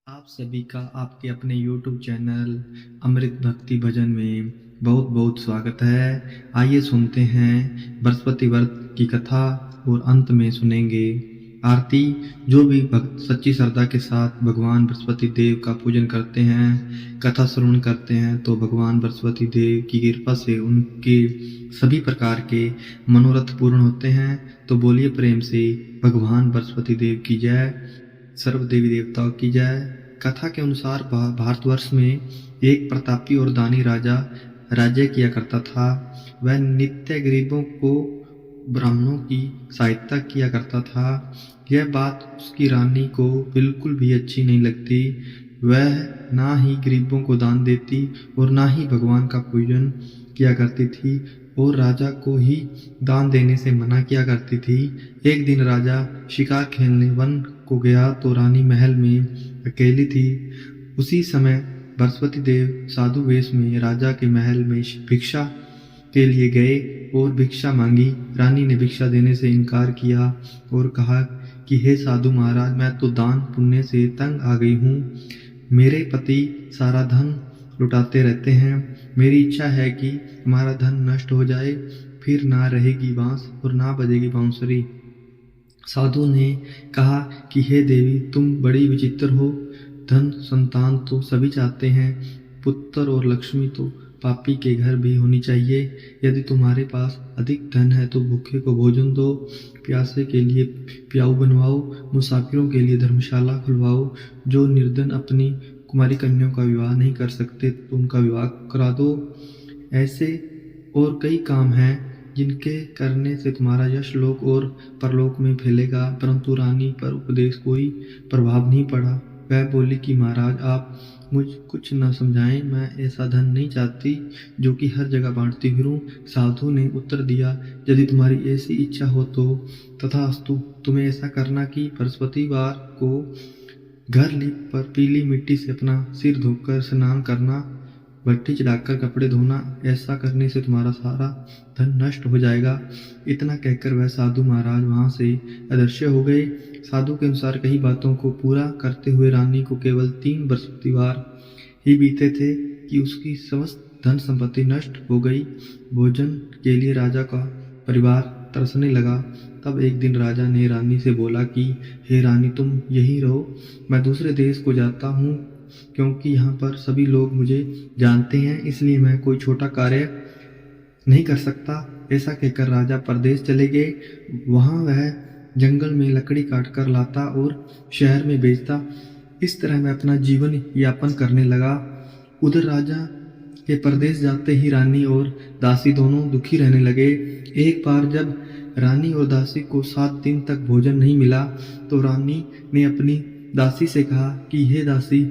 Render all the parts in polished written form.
आप सभी का आपके अपने YouTube चैनल अमृत भक्ति भजन में बहुत बहुत स्वागत है। आइए सुनते हैं बृहस्पति व्रत की कथा और अंत में सुनेंगे आरती। जो भी भक्त सच्ची श्रद्धा के साथ भगवान बृहस्पति देव का पूजन करते हैं, कथा श्रवण करते हैं, तो भगवान बृहस्पति देव की कृपा से उनके सभी प्रकार के मनोरथ पूर्ण होते हैं। तो बोलिए प्रेम से भगवान बृहस्पति देव की जय, सर्व देवी देवताओं की जय। कथा के अनुसार भारतवर्ष में एक प्रतापी और दानी राजा राज्य किया करता था। वह नित्य गरीबों को ब्राह्मणों की सहायता किया करता था। यह बात उसकी रानी को बिल्कुल भी अच्छी नहीं लगती। वह ना ही गरीबों को दान देती और ना ही भगवान का पूजन किया करती थी और राजा को ही दान देने से मना किया करती थी। एक दिन राजा शिकार खेलने वन को गया तो रानी महल में अकेली थी। उसी समय बृहस्पति देव साधु वेश में राजा के महल में भिक्षा के लिए गए और भिक्षा मांगी। रानी ने भिक्षा देने से इनकार किया और कहा कि हे साधु महाराज, मैं तो दान पुण्य से तंग आ गई हूँ। मेरे पति सारा धन लुटाते रहते हैं। मेरी इच्छा है कि हमारा धन नष्ट हो जाए, फिर ना रहेगी बांस और ना बजेगी बांसुरी। साधु ने कहा कि हे देवी, तुम बड़ी विचित्र हो। धन संतान तो सभी चाहते हैं, पुत्र और लक्ष्मी तो पापी के घर भी होनी चाहिए। यदि तुम्हारे पास अधिक धन है तो भूखे को भोजन दो, प्यासे के लिए प्याऊ बनवाओ, मुसाफिरों के लिए धर्मशाला खुलवाओ। जो निर्धन अपनी कुमारी कन्याओं का विवाह नहीं कर सकते तो उनका विवाह करा दो। ऐसे और कई काम हैं जिनके करने से तुम्हारा यश लोक और परलोक में फैलेगा। परंतु रानी पर उपदेश कोई प्रभाव नहीं पड़ा। वह बोली कि महाराज, आप मुझ कुछ न समझाएं, मैं ऐसा धन नहीं चाहती जो कि हर जगह बांटती फिरूं। साधु ने उत्तर दिया, यदि तुम्हारी ऐसी इच्छा हो तो तथास्तु। तुम्हें ऐसा करना कि बृहस्पतिवार को घर लीप पर पीली मिट्टी से अपना सिर धोकर स्नान करना, भट्टी चढ़ाकर कपड़े धोना। ऐसा करने से तुम्हारा सारा धन नष्ट हो जाएगा। इतना कहकर वह साधु महाराज वहां से अदृश्य हो गए। साधु के अनुसार कई बातों को पूरा करते हुए रानी को केवल 3 बृहस्पतिवार ही बीते थे कि उसकी समस्त धन संपत्ति नष्ट हो गई। भोजन के लिए राजा का परिवार तरसने लगा। तब एक दिन राजा ने रानी से बोला कि हे रानी, तुम यहीं रहो, मैं दूसरे देश को जाता हूँ, क्योंकि यहाँ पर सभी लोग मुझे जानते हैं, इसलिए मैं कोई छोटा कार्य नहीं कर सकता। ऐसा कहकर राजा परदेश चले गए। वहाँ वह जंगल में लकड़ी काट कर लाता और शहर में बेचता। इस तरह वह अपना जीवन यापन करने लगा। उधर राजा के परदेश जाते ही रानी और दासी दोनों दुखी रहने लगे। एक बार जब रानी और दासी को 7 दिन तक भोजन नहीं मिला तो रानी ने अपनी दासी से कहा कि हे दासी,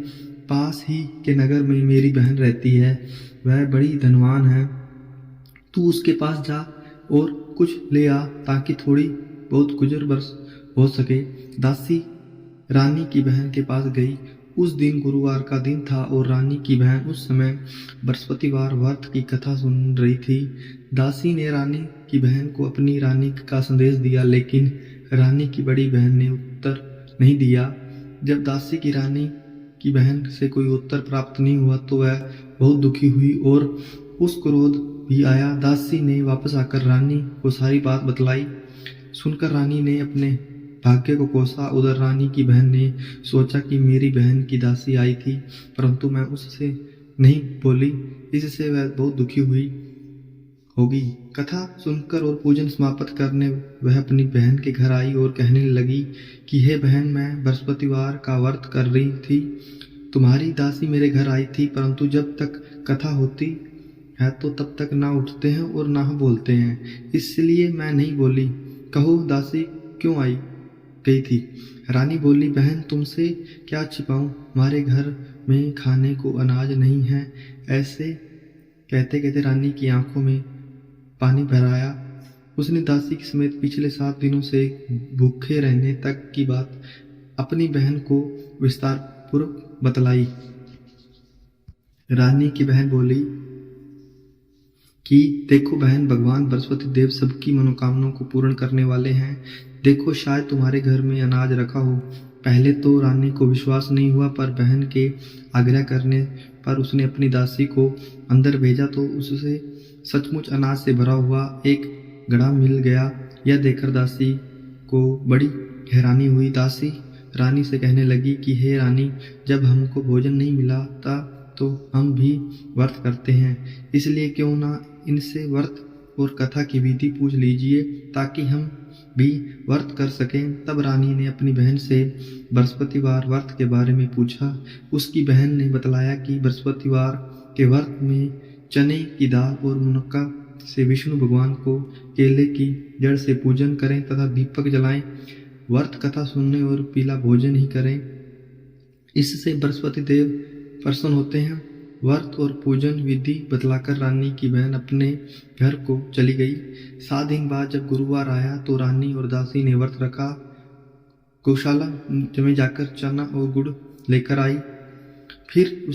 पास ही के नगर में मेरी बहन रहती है, वह बड़ी धनवान है। तू उसके पास जा और कुछ ले आ ताकि थोड़ी बहुत गुजर बसर हो सके। दासी रानी की बहन के पास गई। उस दिन गुरुवार का दिन था और रानी की बहन उस समय बृहस्पतिवार व्रत की कथा सुन रही थी। दासी ने रानी की बहन को अपनी रानी का संदेश दिया, लेकिन रानी की बड़ी बहन ने उत्तर नहीं दिया। जब दासी की रानी की बहन से कोई उत्तर प्राप्त नहीं हुआ तो वह बहुत दुखी हुई और उस क्रोध भी आया। दासी ने वापस आकर रानी को सारी बात बतलाई। सुनकर रानी ने अपने भाग्य को कोसा। उधर रानी की बहन ने सोचा कि मेरी बहन की दासी आई थी, परंतु मैं उससे नहीं बोली, इससे वह बहुत दुखी हुई होगी। कथा सुनकर और पूजन समाप्त करने वह अपनी बहन के घर आई और कहने लगी कि हे बहन, मैं बृहस्पतिवार का व्रत कर रही थी। तुम्हारी दासी मेरे घर आई थी, परंतु जब तक कथा होती है तो तब तक ना उठते हैं और ना बोलते हैं, इसलिए मैं नहीं बोली। कहो दासी क्यों आई गई थी? रानी बोली, बहन तुमसे क्या छिपाऊं, हमारे घर में खाने को अनाज नहीं है। ऐसे कहते कहते रानी की आंखों में पानी भर आया। उसने दासी के समेत पिछले 7 दिनों से भूखे रहने तक की बात अपनी बहन को विस्तार पूर्वक बतलाई। रानी की बहन बोली कि देखो बहन, भगवान बृहस्पति देव सबकी मनोकामनाओं को पूर्ण करने वाले हैं। देखो, शायद तुम्हारे घर में अनाज रखा हो, पहले तो रानी को विश्वास नहीं हुआ, पर बहन के आग्रह करने पर उसने अपनी दासी को अंदर भेजा तो उससे सचमुच अनाज से भरा हुआ एक घड़ा मिल गया। यह देखकर दासी को बड़ी हैरानी हुई। दासी रानी से कहने लगी कि हे रानी, जब हमको भोजन नहीं मिला था तो हम भी व्रत करते हैं, इसलिए क्यों ना इनसे व्रत और कथा की विधि पूछ लीजिए ताकि हम भी व्रत कर सकें। तब रानी ने अपनी बहन से बृहस्पतिवार व्रत के बारे में पूछा। उसकी बहन ने बतलाया कि बृहस्पतिवार के व्रत में चने की दाल और मुनक्का से विष्णु भगवान को केले की जड़ से पूजन करें तथा दीपक जलाएं, व्रत कथा सुनने और पीला भोजन ही करें। इससे बृहस्पति देव प्रसन्न होते हैं। व्रत और पूजन विधि बतलाकर रानी की बहन अपने घर को चली गई। 7 दिन बाद जब गुरुवार आया तो रानी और दासी ने व्रत रखा। गौशाला में जाकर चना और गुड़ लेकर आई, फिर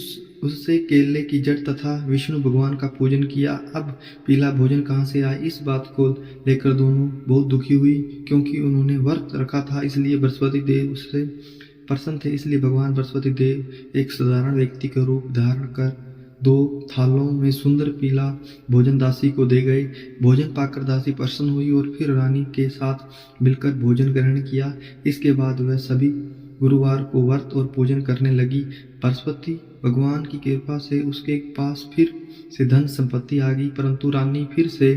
उससे केले की जड़ तथा विष्णु भगवान का पूजन किया। अब पीला भोजन कहाँ से आए, इस बात को लेकर दोनों बहुत दुखी हुई, क्योंकि उन्होंने व्रत रखा था, इसलिए बृहस्पति देव उससे प्रसन्न थे। इसलिए भगवान बृहस्पति देव एक साधारण व्यक्ति का रूप धारण कर 2 थालों में सुंदर पीला भोजन दासी को दे गए। भोजन पाकर दासी प्रसन्न हुई और फिर रानी के साथ मिलकर भोजन ग्रहण किया। इसके बाद वह सभी गुरुवार को व्रत और पूजन करने लगी। बृहस्पति भगवान की कृपा से उसके पास फिर से धन संपत्ति आ गई, परंतु रानी फिर से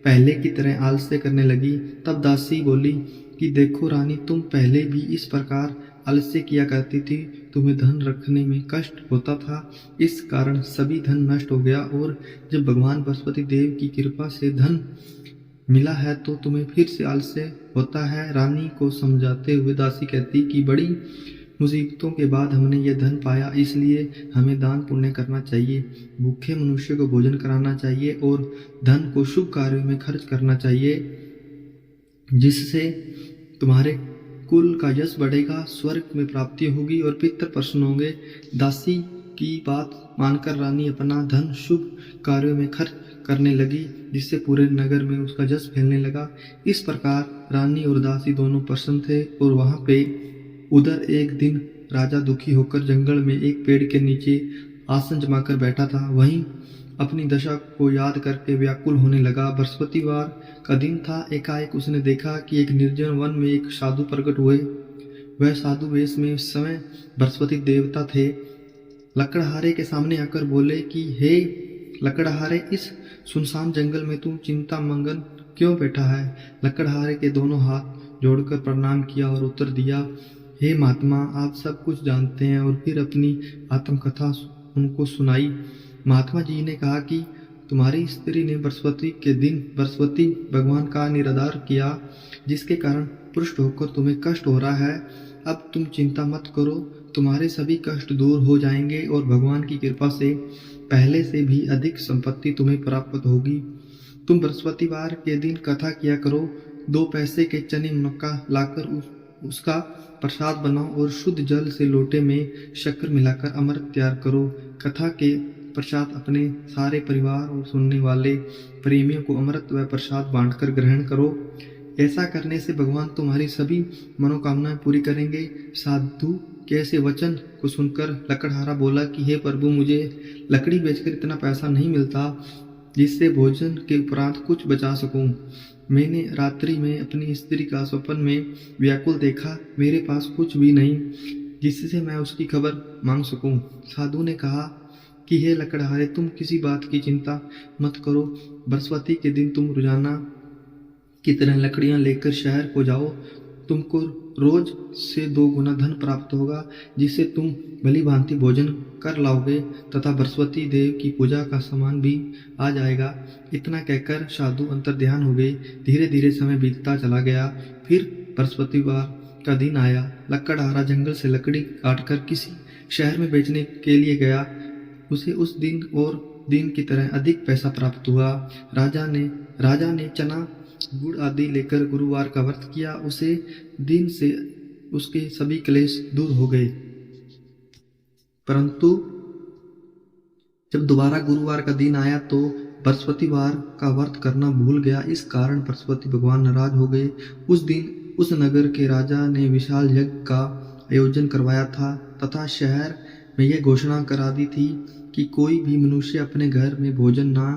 पहले की तरह आलस्य करने लगी। तब दासी बोली कि देखो रानी, तुम पहले भी इस प्रकार आलस्य किया करती थी, तुम्हें धन रखने में कष्ट होता था, इस कारण सभी धन नष्ट हो गया, और जब भगवान बृहस्पति देव की कृपा से धन मिला है तो तुम्हें फिर से आलस्य होता है। रानी को समझाते हुए दासी कहती कि बड़ी मुसीबतों के बाद हमने यह धन पाया, इसलिए हमें दान पुण्य करना चाहिए, भूखे मनुष्य को भोजन कराना चाहिए और धन को शुभ कार्यों में खर्च करना चाहिए, जिससे तुम्हारे कुल का यश बढ़ेगा, स्वर्ग में प्राप्ति होगी और पितृ प्रसन्न होंगे। दासी की बात मानकर रानी अपना धन शुभ कार्यों में खर्च करने लगी, जिससे पूरे नगर में उसका यश फैलने लगा। इस प्रकार रानी और दासी दोनों प्रसन्न थे। और वहां पे उधर एक दिन राजा दुखी होकर जंगल में एक पेड़ के नीचे आसन जमाकर बैठा था। वहीं अपनी दशा को याद करके व्याकुल होने लगा। बृहस्पतिवार का दिन था। एकाएक उसने देखा कि एक निर्जन वन में एक साधु प्रकट हुए। वह साधु वेश में उस समय बृहस्पति देवता थे। लकड़हारे के सामने आकर बोले कि हे लकड़हारे, इस सुनसान जंगल में तू चिंता मंगन क्यों बैठा है? लकड़हारे के दोनों हाथ जोड़कर प्रणाम किया और उत्तर दिया, हे महात्मा, आप सब कुछ जानते हैं, और फिर अपनी आत्मकथा उनको सुनाई। महात्मा जी ने कहा कि तुम्हारी स्त्री ने बृहस्पति के दिन बृहस्पति भगवान का निरादर किया, जिसके कारण पृष्ठ होकर तुम्हें कष्ट हो रहा है। अब तुम चिंता मत करो, तुम्हारे सभी कष्ट दूर हो जाएंगे और भगवान की कृपा से पहले से भी अधिक संपत्ति तुम्हें प्राप्त होगी। तुम बृहस्पतिवार के दिन कथा किया करो। 2 पैसे के चने मुनक्का लाकर उसका प्रसाद बनाओ और शुद्ध जल से लोटे में शक्कर मिलाकर अमृत तैयार करो। कथा के प्रसाद अपने सारे परिवार और सुनने वाले प्रेमियों को अमृत व प्रसाद बांटकर ग्रहण करो। ऐसा करने से भगवान तुम्हारी सभी मनोकामनाएं पूरी करेंगे। साधु के ऐसे वचन को सुनकर लकड़हारा बोला कि हे प्रभु, मुझे लकड़ी बेचकर इतना पैसा नहीं मिलता जिससे भोजन के उपरांत कुछ बचा सकूं। मैंने रात्रि में अपनी स्त्री का स्वप्न में व्याकुल देखा। मेरे पास कुछ भी नहीं जिससे मैं उसकी खबर मांग सकूं। साधु ने कहा कि हे लकड़हारे, तुम किसी बात की चिंता मत करो। बृहस्पति के दिन तुम रोजाना की तरह लकड़ियां लेकर शहर को जाओ। तुमको रोज से 2 गुना धन प्राप्त होगा, जिससे तुम भली भांति भोजन कर लाओगे तथा बृहस्पति देव की पूजा का सामान भी आ जाएगा। इतना कहकर साधु अंतर्ध्यान हो गए। धीरे धीरे समय बीतता चला गया। फिर बृहस्पतिवार का दिन आया। लकड़हारा जंगल से लकड़ी काटकर किसी शहर में बेचने के लिए गया। उसे उस दिन और दिन की तरह अधिक पैसा प्राप्त हुआ। राजा ने चना गुड़ आदि लेकर गुरुवार का व्रत किया। उसे दिन से उसके सभी क्लेश दूर हो गए। परंतु जब दोबारा गुरुवार का दिन आया तो बृहस्पतिवार का व्रत करना भूल गया। इस कारण बृहस्पति भगवान नाराज हो गए। उस दिन उस नगर के राजा ने विशाल यज्ञ का आयोजन करवाया था तथा शहर में यह घोषणा करा दी थी कि कोई भी मनुष्य अपने घर में भोजन ना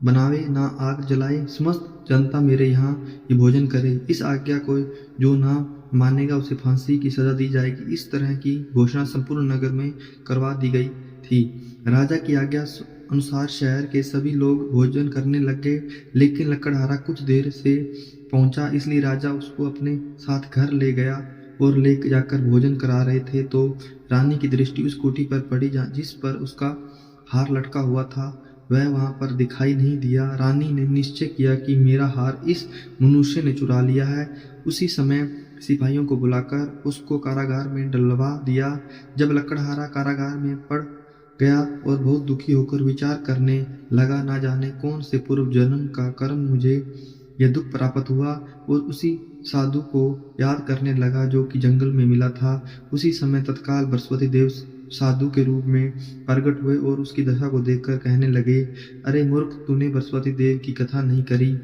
बनावे ना आग जलाए, समस्त जनता मेरे यहाँ ही भोजन करे। इस आज्ञा को जो ना मानेगा उसे फांसी की सजा दी जाएगी। इस तरह की घोषणा संपूर्ण नगर में करवा दी गई थी। राजा की आज्ञा अनुसार शहर के सभी लोग भोजन करने लग गए, लेकिन लकड़हारा कुछ देर से पहुंचा, इसलिए राजा उसको अपने साथ घर ले गया और ले जाकर भोजन करा रहे थे तो रानी की दृष्टि उस कोठी पर पड़ी जिस पर उसका हार लटका हुआ था। वह वहां पर दिखाई नहीं दिया। रानी ने निश्चय किया कि मेरा हार इस मनुष्य ने चुरा लिया है। उसी समय सिपाहियों को बुलाकर उसको कारागार में डलवा दिया। जब लकड़हारा कारागार में पड़ गया और बहुत दुखी होकर विचार करने लगा, ना जाने कौन से पूर्व जन्म का कर्म मुझे यह दुख प्राप्त हुआ, और उसी साधु को याद करने लगा जो कि जंगल में मिला था। उसी समय तत्काल बृहस्पति देव साधु के रूप में प्रकट हुए और उसकी दशा को देखकर कहने लगे, अरे मूर्ख, तूने बृहस्पति देव की कथा नहीं करी,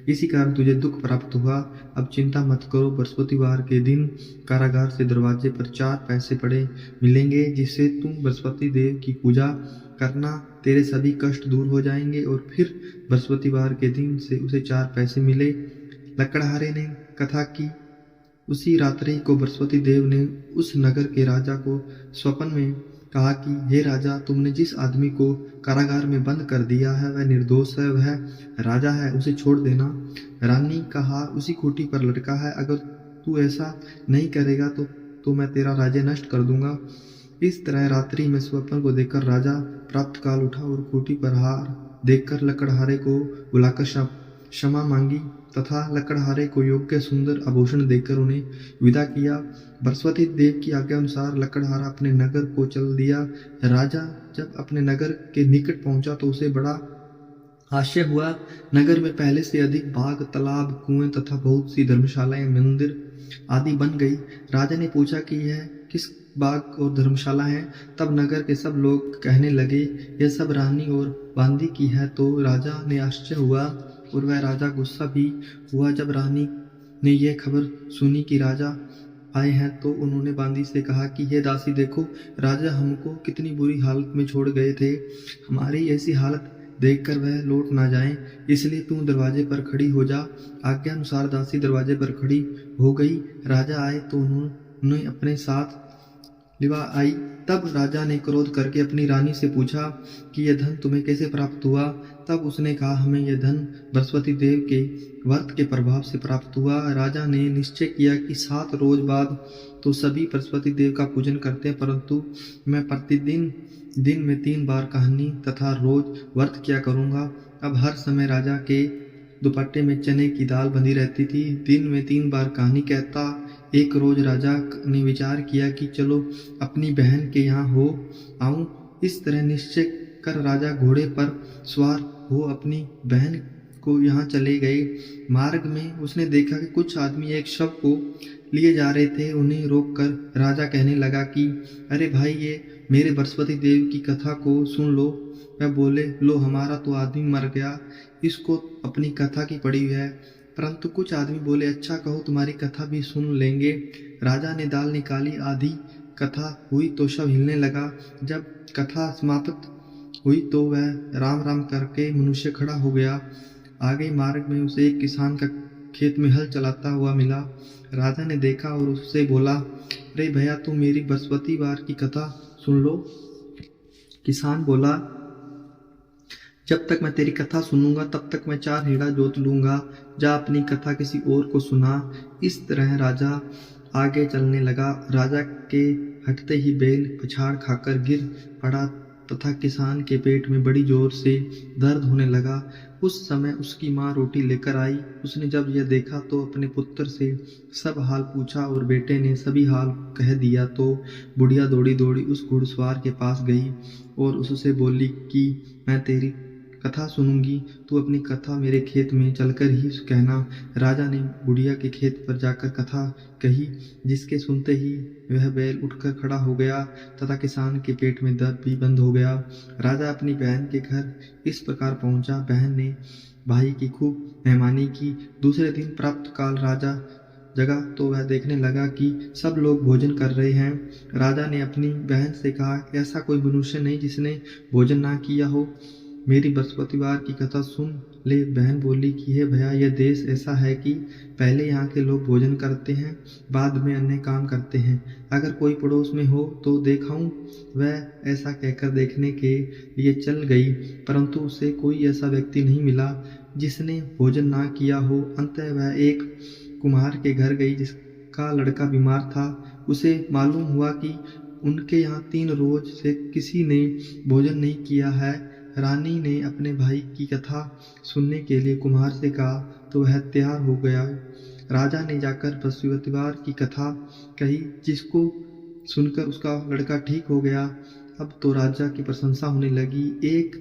इसी कारण तुझे दुख प्राप्त हुआ। अब चिंता मत करो, बृहस्पतिवार के दिन कारागार से दरवाजे पर 4 पैसे पड़े मिलेंगे, जिससे तुम बृहस्पति देव की पूजा करना, तेरे सभी कष्ट दूर हो जाएंगे। और फिर बृहस्पतिवार के दिन से उसे 4 पैसे मिले। लकड़हारे ने कथा की। उसी रात्रि को बृहस्पति देव ने उस नगर के राजा को स्वप्न में कहा कि हे राजा, तुमने जिस आदमी को कारागार में बंद कर दिया है वह निर्दोष है, वह राजा है, उसे छोड़ देना। रानी का हार उसी खूंटी पर लटका है, अगर तू ऐसा नहीं करेगा तो मैं तेरा राज्य नष्ट कर दूंगा। इस तरह रात्रि में स्वप्न को देखकर राजा प्राप्त काल उठा और खूंटी पर हार देखकर लकड़हारे को बुलाकर क्षमा मांगी तथा लकड़हारे को योग्य सुंदर आभूषण देकर उन्हें विदा किया। बृहस्पति देव की आज्ञा अनुसार लकड़हारा अपने नगर को चल दिया। राजा जब अपने नगर के निकट पहुंचा तो उसे बड़ा आश्चर्य हुआ। नगर में पहले से अधिक बाग, तालाब, कुएं तथा बहुत सी धर्मशालाएं, मंदिर आदि बन गई। राजा ने पूछा कि यह किस बाग और धर्मशाला है। तब नगर के सब लोग कहने लगे, यह सब रानी और बांदी की है। तो राजा ने आश्चर्य हुआ और वह राजा गुस्सा भी हुआ। जब रानी ने यह खबर सुनी कि राजा आए हैं तो उन्होंने बांदी से कहा कि हे दासी, देखो, राजा हमको कितनी बुरी हालत में छोड़ गए थे। हमारी ऐसी हालत देखकर वह लौट ना जाएं, इसलिए तू दरवाजे पर खड़ी हो जा। आज्ञा अनुसार दासी दरवाजे पर खड़ी हो गई। राजा आए तो उन्होंने अपने साथ लिवा आई। तब राजा ने क्रोध करके अपनी रानी से पूछा कि यह धन तुम्हें कैसे प्राप्त हुआ। तब उसने कहा, हमें यह धन बृहस्पति देव के व्रत के प्रभाव से प्राप्त हुआ। राजा ने निश्चय किया कि 7 रोज बाद तो सभी बृहस्पति देव का पूजन करते हैं, परंतु मैं प्रतिदिन दिन में 3 बार कहानी तथा रोज व्रत किया करूंगा। अब हर समय राजा के दुपट्टे में चने की दाल बंधी रहती थी। दिन में 3 बार कहानी कहता। एक रोज राजा ने विचार किया कि चलो अपनी बहन के यहाँ हो आऊं। इस तरह निश्चय कर राजा घोड़े पर सवार हो अपनी बहन को यहाँ चले गए। मार्ग में उसने देखा कि कुछ आदमी एक शव को लिए जा रहे थे। उन्हें रोककर राजा कहने लगा कि अरे भाई, ये मेरे बृहस्पति देव की कथा को सुन लो। वह बोले, लो, हमारा तो आदमी मर गया, इसको अपनी कथा की पड़ी है। परंतु कुछ आदमी बोले, अच्छा, कहो, तुम्हारी कथा भी सुन लेंगे। राजा ने दाल निकाली, आधी कथा हुई तो शव हिलने लगा। जब कथा समाप्त हुई तो वह राम राम करके मनुष्य खड़ा हो गया। आगे मार्ग में उसे एक किसान का खेत में हल चलाता हुआ मिला। राजा ने देखा और उससे बोला, अरे भैया, तुम मेरी बृहस्पतिवार की कथा सुन लो। किसान बोला, जब तक मैं तेरी कथा सुनूंगा तब तक मैं 4 हेड़ा जोत लूंगा। जा अपनी कथा किसी और को सुना। इस तरह राजा आगे चलने लगा। राजा के हटते ही बैल पछाड़ खाकर गिर पड़ा तथा किसान के पेट में बड़ी जोर से दर्द होने लगा। उस समय उसकी माँ रोटी लेकर आई। उसने जब यह देखा तो अपने पुत्र से सब हाल पूछा और बेटे ने सभी हाल कह दिया। तो बुढ़िया दौड़ी दौड़ी उस घुड़सवार के पास गई और उससे बोली कि मैं तेरी कथा सुनूंगी, तू अपनी कथा मेरे खेत में चलकर ही कहना। राजा ने बुढ़िया के खेत पर जाकर कथा कही, जिसके सुनते ही वह बैल उठकर खड़ा हो गया तथा किसान के पेट में दर्द भी बंद हो गया। राजा अपनी बहन के घर इस प्रकार पहुंचा। बहन ने भाई की खूब मेहमानी की। दूसरे दिन प्रातः काल राजा जगह तो वह देखने लगा कि सब लोग भोजन कर रहे हैं। राजा ने अपनी बहन से कहा, ऐसा कोई मनुष्य नहीं जिसने भोजन ना किया हो। मेरी बृहस्पतिवार की कथा सुन ले। बहन बोली कि हे भैया, यह देश ऐसा है कि पहले यहाँ के लोग भोजन करते हैं, बाद में अन्य काम करते हैं। अगर कोई पड़ोस में हो तो दिखाऊं। वह ऐसा कहकर देखने के लिए चल गई, परंतु उसे कोई ऐसा व्यक्ति नहीं मिला जिसने भोजन ना किया हो। अंततः वह एक कुम्हार के घर गई जिसका लड़का बीमार था। उसे मालूम हुआ कि उनके यहाँ 3 रोज से किसी ने भोजन नहीं किया है। रानी ने अपने भाई की कथा सुनने के लिए कुम्हार से कहा तो वह तैयार हो गया। राजा ने जाकर बृहस्पतिवार की कथा कही, जिसको सुनकर उसका लड़का ठीक हो गया। अब तो राजा की प्रशंसा होने लगी। एक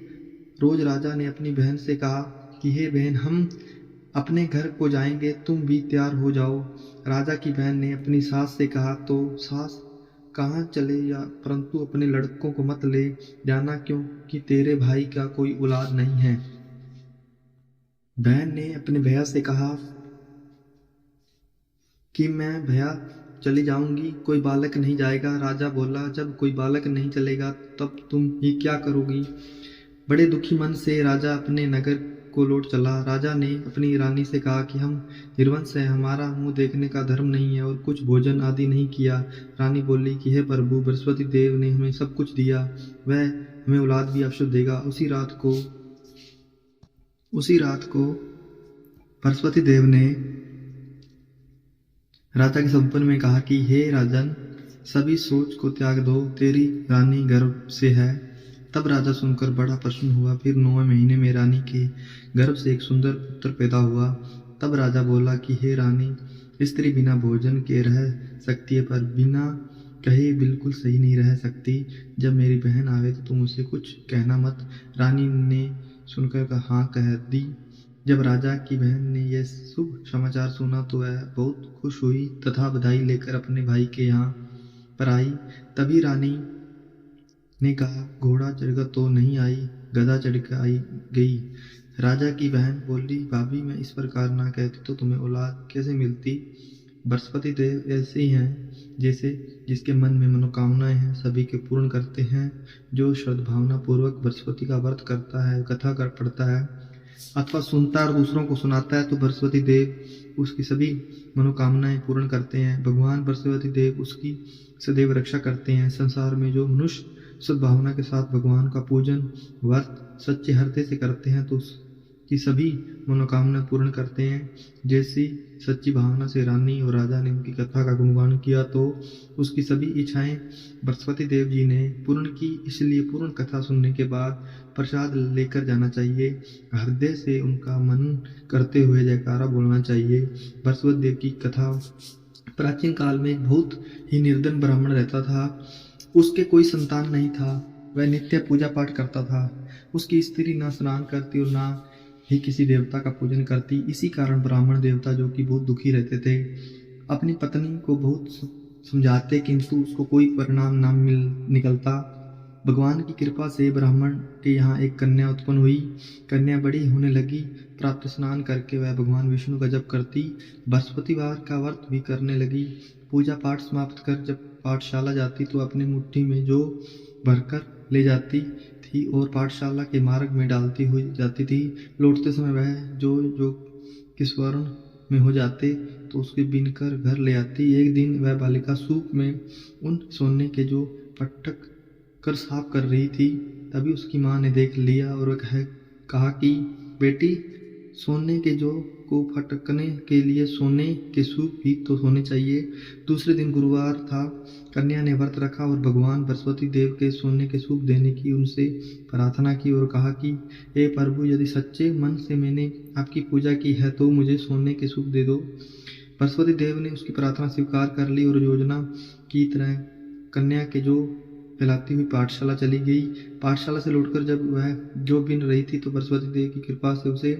रोज राजा ने अपनी बहन से कहा कि हे बहन, हम अपने घर को जाएंगे, तुम भी तैयार हो जाओ। राजा की बहन ने अपनी सास से कहा तो सास कहाँ चले या, परंतु अपने लड़कों को मत ले जाना क्योंकि तेरे भाई का कोई औलाद नहीं है। बहन ने अपने भैया से कहा कि मैं भैया चली जाऊंगी, कोई बालक नहीं जाएगा। राजा बोला, जब कोई बालक नहीं चलेगा तब तुम ही क्या करोगी। बड़े दुखी मन से राजा अपने नगर को लौट चला। राजा ने अपनी रानी से कहा कि हम निर्वंश हैं, हमारा मुंह देखने का धर्म नहीं है और कुछ भोजन आदि नहीं किया। रानी बोली कि हे प्रभु, बृहस्पति देव ने हमें सब कुछ दिया, वह हमें औलाद भी अवश्य देगा। उसी रात को बृहस्पति देव ने राजा के संपन्न में कहा कि हे राजन, सभी सोच को त्याग दो, तेरी रानी गर्भ से है। तब राजा सुनकर बड़ा प्रसन्न हुआ। फिर 9वें महीने में रानी के गर्भ से एक सुंदर पुत्र पैदा हुआ। तब राजा बोला कि हे रानी, स्त्री बिना भोजन के रह सकती है, पर बिना कहे बिल्कुल सही नहीं रह सकती। जब मेरी बहन आवे तो तुम उसे कुछ कहना मत। रानी ने सुनकर हाँ कह दी। जब राजा की बहन ने यह शुभ समाचार सुना तो वह बहुत खुश हुई तथा बधाई लेकर अपने भाई के यहाँ पर आई। तभी रानी ने कहा, घोड़ा चढ़कर तो नहीं आई, गधा चढ़कर आई गई। राजा की बहन बोली, भाभी, मैं इस प्रकार ना कहती तो तुम्हें औलाद कैसे मिलती। बृहस्पति देव ऐसे ही हैं जैसे जिसके मन में मनोकामनाएं हैं, सभी के पूर्ण करते हैं। जो श्रद्धाभावना पूर्वक बृहस्पति का व्रत करता है, कथा कर पढ़ता है अथवा सुनता है और दूसरों को सुनाता है, तो बृहस्पति देव उसकी सभी मनोकामनाएं पूर्ण करते हैं। भगवान बृहस्पति देव उसकी सदैव रक्षा करते हैं। संसार में जो मनुष्य सद्भावना के साथ भगवान का पूजन व्रत सच्चे हृदय से करते हैं तो उसकी सभी मनोकामना पूर्ण करते हैं। जैसी सच्ची भावना से रानी और राजा ने उनकी कथा का गुणगान किया तो उसकी सभी इच्छाएं बृहस्पति देव जी ने पूर्ण की। इसलिए पूर्ण कथा सुनने के बाद प्रसाद लेकर जाना चाहिए। हृदय से उनका मनन करते हुए जयकारा बोलना चाहिए। बृहस्पति देव की कथा। प्राचीन काल में एक बहुत ही निर्धन ब्राह्मण रहता था। उसके कोई संतान नहीं था। वह नित्य पूजा पाठ करता था। उसकी स्त्री ना स्नान करती और ना ही किसी देवता का पूजन करती। इसी कारण ब्राह्मण देवता, जो कि बहुत दुखी रहते थे, अपनी पत्नी को बहुत समझाते किंतु उसको कोई परिणाम ना निकलता। भगवान की कृपा से ब्राह्मण के यहाँ एक कन्या उत्पन्न हुई। कन्या बड़ी होने लगी। प्रातः स्नान करके वह भगवान विष्णु का जप करती, बृहस्पतिवार का व्रत भी करने लगी। पूजा पाठ समाप्त कर जब पाठशाला जाती तो अपनी मुट्ठी में जो भरकर ले जाती थी और पाठशाला के मार्ग में डालती हुई जाती थी। लौटते समय वह जो किस्वर्ण में हो जाते तो उसके बीनकर घर ले आती। एक दिन वह बालिका सूप में उन सोने के जो पटक कर साफ कर रही थी। तभी उसकी माँ ने देख लिया और कहा कि बेटी, सोने के जो को फटकने के लिए सोने के सूप भी तो सोने चाहिए। दूसरे दिन गुरुवार था। कन्या ने व्रत रखा और भगवान बृहस्पति देव के सोने के सूप देने की उनसे प्रार्थना की और कहा कि हे प्रभु, यदि सच्चे मन से मैंने आपकी पूजा की है तो मुझे सोने के सूप दे दो। बृहस्पति देव ने उसकी प्रार्थना स्वीकार कर ली और योजना की तरह कन्या के जो फैलाती हुई पाठशाला चली गई। पाठशाला से लौटकर जब वह जो बिन रही थी तो बृहस्पति देव की कृपा से उसे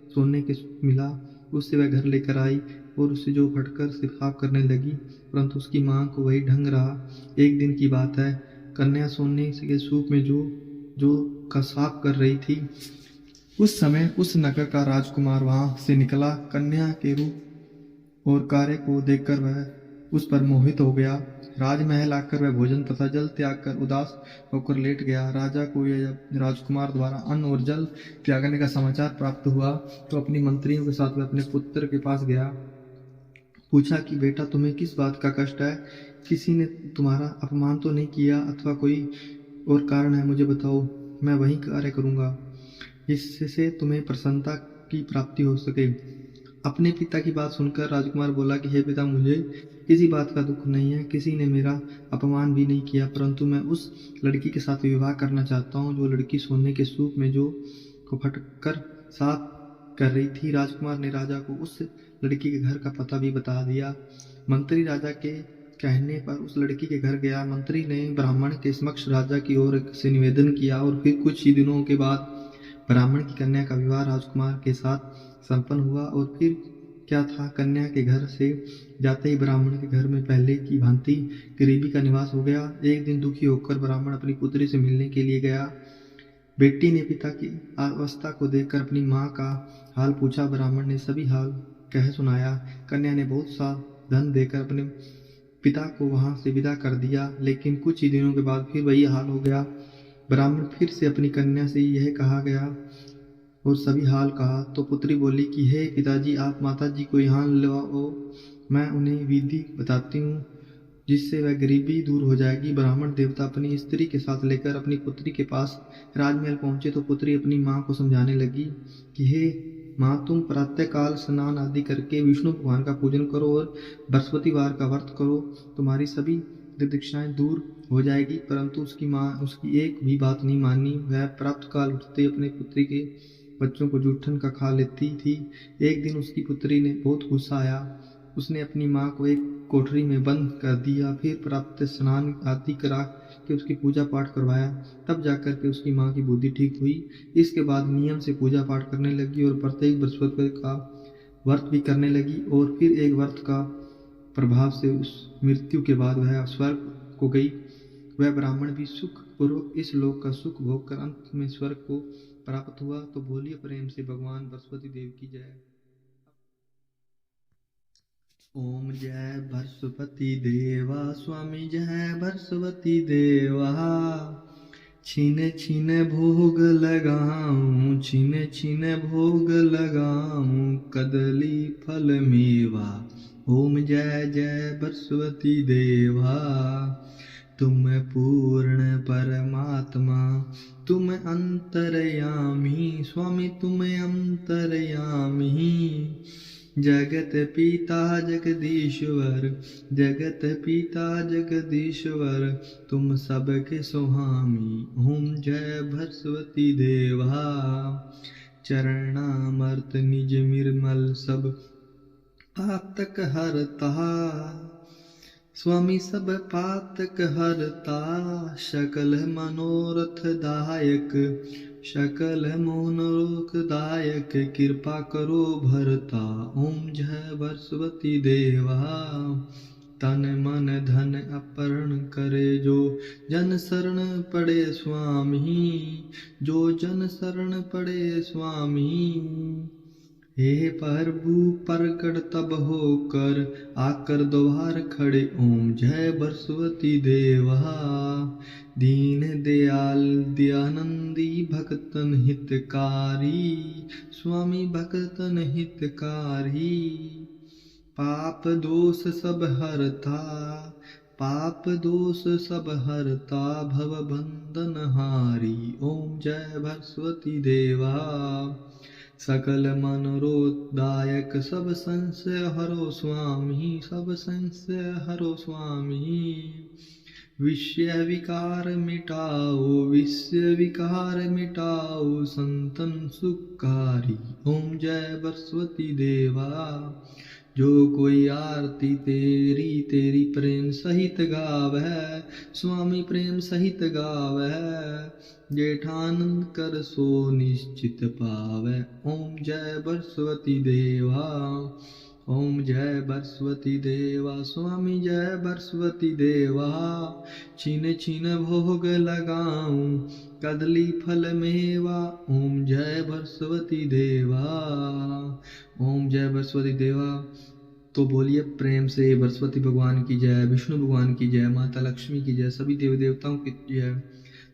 सोने के सूप मिला। उससे वह घर लेकर आई और उसे जो फटकर से साफ करने लगी, परंतु उसकी माँ को वही ढंग रहा। एक दिन की बात है, कन्या सोने के सूप में जो का साफ कर रही थी। उस समय उस नगर का राजकुमार वहां से निकला। कन्या के रूप और कार्य को देखकर वह उस पर मोहित हो गया। राजमहल आकर वह भोजन तथा जल त्याग कर उदास होकर लेट गया। राजा को यह जब राजकुमार द्वारा अन्न और जल त्यागने का समाचार प्राप्त हुआ तो अपनी मंत्रियों के साथ वह अपने पुत्र के पास गया। पूछा कि बेटा, तुम्हें किस बात का कष्ट है? किसी ने तुम्हारा अपमान तो नहीं किया अथवा कोई और कारण है? मुझे बताओ, मैं वही कार्य करूंगा जिससे तुम्हें प्रसन्नता की प्राप्ति हो सके। अपने पिता की बात सुनकर राजकुमार बोला कि हे पिता, मुझे किसी बात का दुख नहीं है। किसी ने मेरा अपमान भी नहीं किया, परंतु मैं उस लड़की के साथ विवाह करना चाहता हूँ जो लड़की सोने के सूप में जो को फटकर साफ कर रही थी। राजकुमार ने राजा को उस लड़की के घर का पता भी बता दिया। मंत्री राजा के कहने पर उस लड़की के घर गया। मंत्री ने ब्राह्मण के समक्ष राजा की ओर से निवेदन किया और फिर कुछ ही दिनों के बाद ब्राह्मण की कन्या का विवाह राजकुमार के साथ संपन्न हुआ। और फिर क्या था, कन्या के घर से जाते ही ब्राह्मण के घर में पहले की भांति गरीबी का निवास हो गया। एक दिन दुखी होकर ब्राह्मण अपनी पुत्री से मिलने के लिए गया। बेटी ने पिता की अवस्था को देखकर अपनी माँ का हाल पूछा। ब्राह्मण ने सभी हाल कह सुनाया। कन्या ने बहुत सा धन देकर अपने पिता को वहां से विदा कर दिया, लेकिन कुछ ही दिनों के बाद फिर वही हाल हो गया। ब्राह्मण फिर से अपनी कन्या से यह कहा गया और सभी हाल कहा तो पुत्री बोली कि हे पिताजी, आप माताजी को यहाँ लाओ, मैं उन्हें विधि बताती हूँ जिससे वह गरीबी दूर हो जाएगी। ब्राह्मण देवता अपनी स्त्री के साथ लेकर अपनी पुत्री के पास राजमहल पहुंचे तो पुत्री अपनी माँ को समझाने लगी कि हे माँ, तुम प्रातःकाल स्नान आदि करके विष्णु भगवान का पूजन करो और बृहस्पतिवार का व्रत करो, तुम्हारी सभी दीक्षाएं दूर हो जाएगी। परंतु उसकी माँ उसकी एक भी बात नहीं मानी। वह प्रातःकाल उठते अपने पुत्री के बच्चों को जूठन का खा लेती थी। एक दिन उसकी पुत्री ने बहुत गुस्सा आया। उसने अपनी माँ को एक कोठरी में बंद कर दिया, फिर प्रातः स्नान आदि करा के उसकी पूजा पाठ करवाया। तब जाकर के उसकी माँ की बुद्धि ठीक हुई। इसके बाद नियम से पूजा पाठ करने लगी और प्रत्येक बृहस्पति का व्रत भी करने लगी। और फिर एक व्रत का प्रभाव से उस मृत्यु के बाद वह स्वर्ग को गई। वह ब्राह्मण भी सुख पूर्वक इस लोक का सुख भोग कर अंत में स्वर्ग को प्राप्त हुआ। तो बोलिए प्रेम से भगवान बृहस्पति देव की जय। ओम जय बृहस्पति देवा, स्वामी जय बृहस्पति देवा। छीने छीने भोग लगाऊं, छीने छीने भोग लगाऊं, कदली फल मेवा। ओम जय जय बृहस्पति देवा। तुम पूर्ण परमात्मा, तुम अंतर्यामी, स्वामी तुम अंतर्यामी। जगत पिता जगदीश्वर, जगत पिता जगदीश्वर, तुम सबके स्वामी। ओम जय बृहस्पति देवा। चरणामर्त निज निर्मल सब पातक हरता, स्वामी सब पातक हरता। सकल मनोरथ दायक, सकल मनोरथ दायक, कृपा करो भरता। ओम जय बृहस्पति देवा। तन मन धन अपहरण करे जो जन शरण पड़े स्वामी, जो जन शरण पड़े स्वामी। हे प्रभु प्रकट तब होकर आकर द्वार खड़े। ओम जय बृहस्पति देवा। दीन दयाल दयानंदी भक्तन हितकारी, स्वामी भक्तन हितकारी। पाप दोष सब हरता, पाप दोष सब हरता, भव बंधन हारी। ओम जय बृहस्पति देवा। सकल मनोरथदायक, सब संशय हरो स्वामी, सब संशय हरो स्वामी। विषय विकार मिटाओ, विषय विकार मिटाओ, संतन सुखकारी। ओम जय बृहस्पति देवा। जो कोई आरती तेरी तेरी प्रेम सहित गावै, स्वामी प्रेम सहित गावै, जेठानंद कर सो निश्चित पावै। ओम जय बृहस्पति देवा। ओम जय बृहस्पति देवा, स्वामी जय बृहस्पति देवा। छीन छीन भोग लगाऊं, कदली फल मेवा। ओम जय बृहस्पति देवा। ओम जय बृहस्पति देवा। तो बोलिए प्रेम से बृहस्पति भगवान की जय, विष्णु भगवान की जय, माता लक्ष्मी की जय, सभी देवी देवताओं की जय।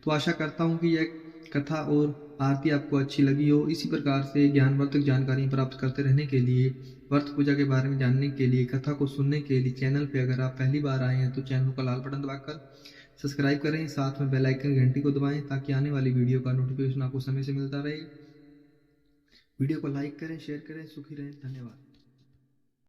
तो आशा करता हूँ कि यह कथा और आरती आपको अच्छी लगी हो। इसी प्रकार से ज्ञानवर्धक जानकारी प्राप्त करते रहने के लिए, व्रत पूजा के बारे में जानने के लिए, कथा को सुनने के लिए चैनल पे अगर आप पहली बार आए हैं तो चैनल का लाल बटन दबाकर सब्सक्राइब करें, साथ में बेल आइकन घंटी को दबाएं ताकि आने वाली वीडियो का नोटिफिकेशन आपको समय से मिलता रहे। वीडियो को लाइक करें, शेयर करें, सुखी रहें, धन्यवाद।